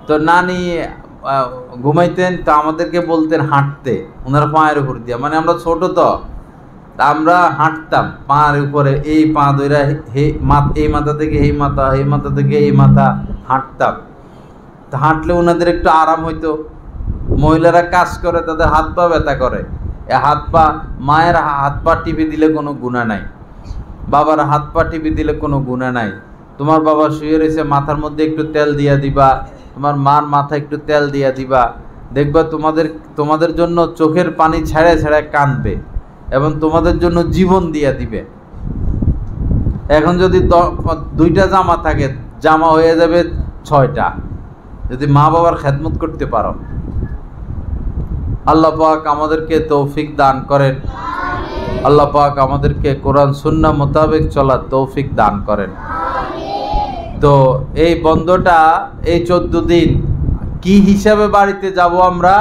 তো নানি ঘুমাইতেন, তো আমাদেরকে বলতেন হাঁটতে, ওনারা পায়ের উপর দিয়া। মানে আমরা ছোট তো, আমরা হাঁটতাম পায়ের উপরে, এই পা ধইরা এই মাথা থেকে এই মাথা, এই মাথা থেকে এই মাথা হাঁটতাম। তো হাঁটলে ওনাদের একটু আরাম হইতো। মহিলারা কাজ করে, তাদের হাত পা ব্যথা করে। হাত পা, মায়ের হাত পা টিপে দিলে কোনো গুনাহ নাই, বাবার হাত পা টিপে দিলে কোনো গুনাহ নাই। তোমার বাবা শুয়ে রয়েছে, মাথার মধ্যে একটু তেল দিয়া দিবা, তোমার মার মাথা একটু তেল দিয়া দিবা। দেখবা তোমাদের জন্য চোখের পানি ছেড়ে ছেড়ে কাঁদবে এবং তোমাদের জন্য জীবন দিয়া দিবে। এখন যদি 2টা জামা থাকে, জামা হয়ে যাবে 6টা, যদি মা বাবার খেদমত করতে পারো। আল্লাহ পাক আমাদেরকে তৌফিক দান করেন। আল্লাহ পাক আমাদেরকে কোরআন সুন্নাহ মোতাবেক চলার তৌফিক দান করেন। তো এই বন্ধটা, এই 14 দিন কি হিসাবে বাড়িতে যাব আমরা?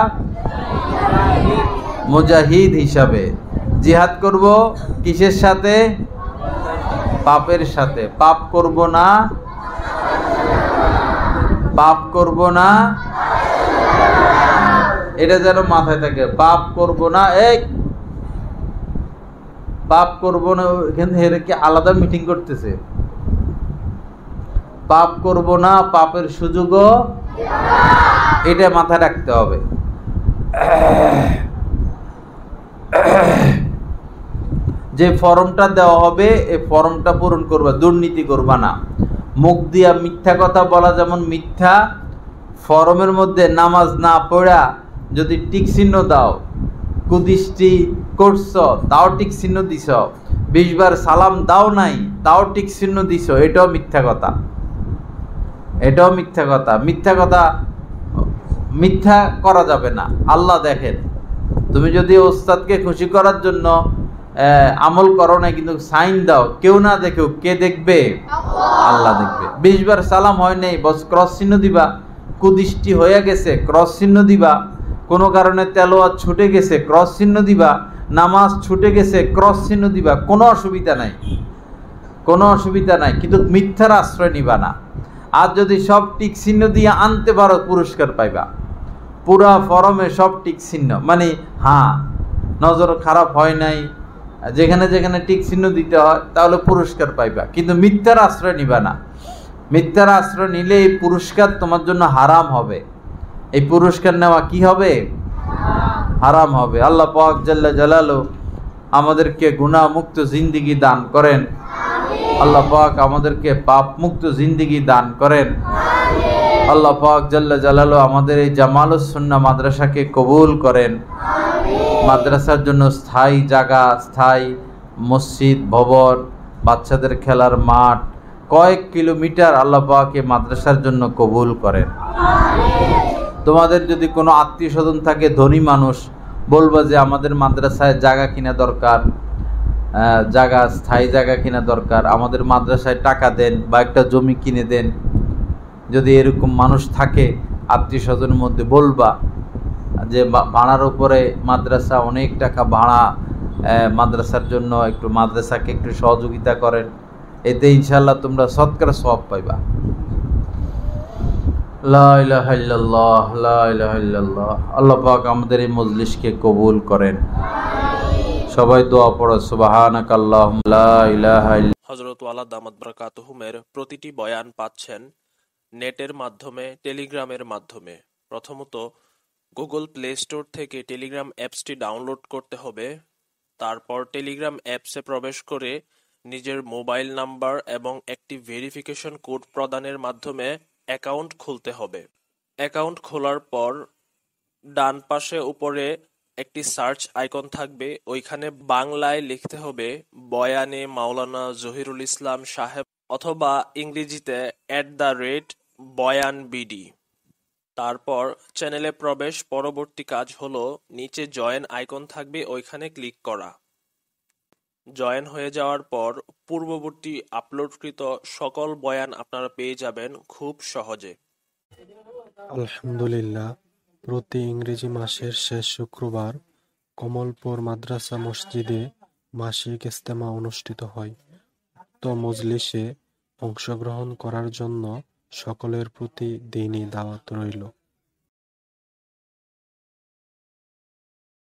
মুজাহিদ হিসাবে। জিহাদ করব কিসের সাথে? পাপের সাথে। পাপ করব না, পাপ করব না, এটা যেন মাথায় থাকে। পাপ করব না, পাপ করব না। এখানে কি আলাদা মিটিং করতেছে? পাপ করব না, পাপের সুযোগও, এটা মাথায় রাখতে হবে। যে ফর্মটা দেওয়া হবে এই ফর্মটা পূরণ করবা, দুর্নীতি করবা না। মুখ দিয়া মিথ্যা কথা বলা যেমন মিথ্যা, ফর্মের মধ্যে নামাজ না পড়া যদি টিক চিহ্ন দাও, কুদৃষ্টি করছ তাও টিক চিহ্ন দিছ, 20 বার সালাম দাও নাই তাও টিক চিহ্ন দিছ, এটাও মিথ্যা কথা। এটাও মিথ্যা কথা। মিথ্যা কথা, মিথ্যা করা যাবে না। আল্লাহ দেখেন, তুমি যদি ওস্তাদকে খুশি করার জন্য আমল করো না, কিন্তু সাইন দাও, কেউ না দেখেও কে দেখবে? আল্লাহ দেখবে। 20 বার সালাম হয় নাই, বস ক্রস চিহ্ন দিবা। কুদৃষ্টি হয়ে গেছে, ক্রস চিহ্ন দিবা। কোনো কারণে তেলাওয়াত ছুটে গেছে, ক্রস চিহ্ন দিবা। নামাজ ছুটে গেছে, ক্রস চিহ্ন দিবা। কোনো অসুবিধা নাই, কোনো অসুবিধা নাই, কিন্তু মিথ্যার আশ্রয় নিবা না। আর যদি সব টিক চিহ্ন দিয়ে আনতে পারো, পুরস্কার পাইবা। পুরা ফরমে সব টিক চিহ্ন, মানে হ্যাঁ, নজর খারাপ হয় নাই, যেখানে যেখানে টিক চিহ্ন দিতে হয় তাহলে পুরস্কার পাইবা, কিন্তু মিথ্যার আশ্রয় নিবা না। মিথ্যার আশ্রয় নিলে এই পুরস্কার তোমার জন্য হারাম হবে। এই পুরস্কার নেওয়া কি হবে? হারাম হবে। আল্লাহ পাক জাল্লা জালালু আমাদেরকে গুনাহ মুক্ত জিন্দেগি দান করেন। আল্লাহ পাক আমাদেরকে পাপ মুক্ত জিন্দেগি দান করেন। আল্লাহ পাক জাল্লা জালালু আমাদের এই জামালুস সুন্নাহ মাদ্রাসাকে কবুল করেন। মাদ্রাসার জন্য স্থায়ী জায়গা, স্থায়ী মসজিদ ভবন, বাচ্চাদের খেলার মাঠ, কয়েক কিলোমিটার আল্লাহ পাক এই মাদ্রাসার জন্য কবুল করেন। তোমাদের যদি কোনো আত্মীয় স্বজন থাকে ধনী মানুষ, বলবা যে আমাদের মাদ্রাসায় জায়গা কিনা দরকার, জায়গা, স্থায়ী জায়গা কিনা দরকার, আমাদের মাদ্রাসায় টাকা দেন বা একটা জমি কিনে দেন। যদি এরকম মানুষ থাকে আত্মীয় স্বজনের মধ্যে, বলবা যে ভাড়ার উপরে মাদ্রাসা, অনেক টাকা ভাড়া, মাদ্রাসার জন্য একটু মাদ্রাসাকে একটু সহযোগিতা করেন, এতে ইনশাআল্লাহ তোমরা সৎকার সওয়াব পাইবা। লা ইলাহা ইল্লাল্লাহ, লা ইলাহা ইল্লাল্লাহ। আল্লাহ পাক আমাদের এই মজলিসকে কবুল করেন। সবাই দোয়া পড়ো, সুবহানাকাল্লাহুম্মা লা ইলাহা ইল্লা। হযরত ওয়ালা দামাত বারাকাতুহুমের প্রতিটি বয়ান পাচ্ছেন নেটের মাধ্যমে, টেলিগ্রামের মাধ্যমে। প্রথমত গুগল প্লে স্টোর থেকে টেলিগ্রাম অ্যাপসটি ডাউনলোড করতে হবে। তারপর টেলিগ্রাম অ্যাপসে প্রবেশ করে নিজের মোবাইল নাম্বার এবং একটি ভেরিফিকেশন কোড প্রদানের মাধ্যমে অ্যাকাউন্ট খুলতে হবে। অ্যাকাউন্ট খোলার পর ডান পাশে উপরে একটি সার্চ আইকন থাকবে, ওইখানে বাংলায় লিখতে হবে বয়ানে মাওলানা জহিরুল ইসলাম সাহেব, অথবা ইংরেজিতে @বয়ানবিডি। তারপর চ্যানেলে প্রবেশ। পরবর্তী কাজ হলো নিচে জয়েন আইকন থাকবে, ওইখানে ক্লিক করা। জয়েন হয়ে যাওয়ার পর পূর্ববর্তী আপলোডকৃত সকল বয়ান আপনারা পেয়ে যাবেন খুব সহজে। আলহামদুলিল্লাহ, প্রতি ইংরেজি মাসের শেষ শুক্রবার কমলপুর মাদ্রাসা মসজিদে মাসিক ইজতেমা অনুষ্ঠিত হয়। উক্ত মজলিসে অংশগ্রহণ করার জন্য সকলের প্রতি দিনী দাওয়াত রইল।